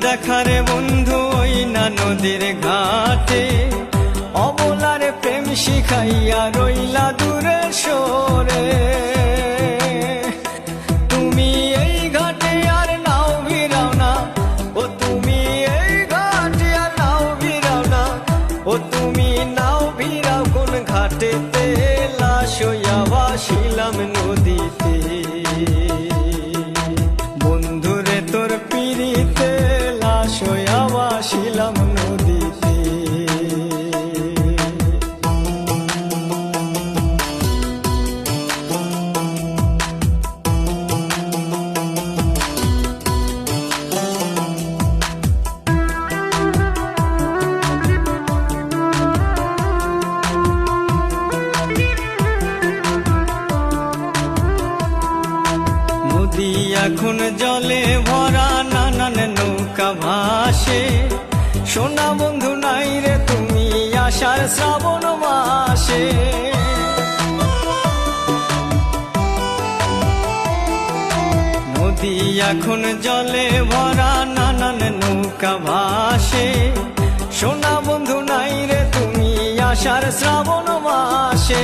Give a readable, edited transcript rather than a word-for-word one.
দেখারে বন্ধু ওই না নদীর ঘাটে, অবলার প্রেম শিখাইয়া রইলা দূরে সরে। তুমি এই ঘাটে আর নাও ভিড়াও না, ও তুমি এই ঘাটে আর নাও ভিড়াও না, ও তুমি নাও ভিড়াও কোন ঘাটেতে, লাশ হইয়া ভাসিলাম নদীতে। বন্ধুরে তোর পিড়িতে লাশ হইয়া ভাসিলাম নদীতে। নদী এখন জলে ভরা, নানান নৌকা ভাসে, সোনা বন্ধু নাই রে তুমি আষাঢ় শ্রাবণ মাসে। নদী এখন জলে ভরা, নানান নৌকা ভাসে, সোনা বন্ধু নাই রে তুমি আষাঢ় শ্রাবণ মাসে।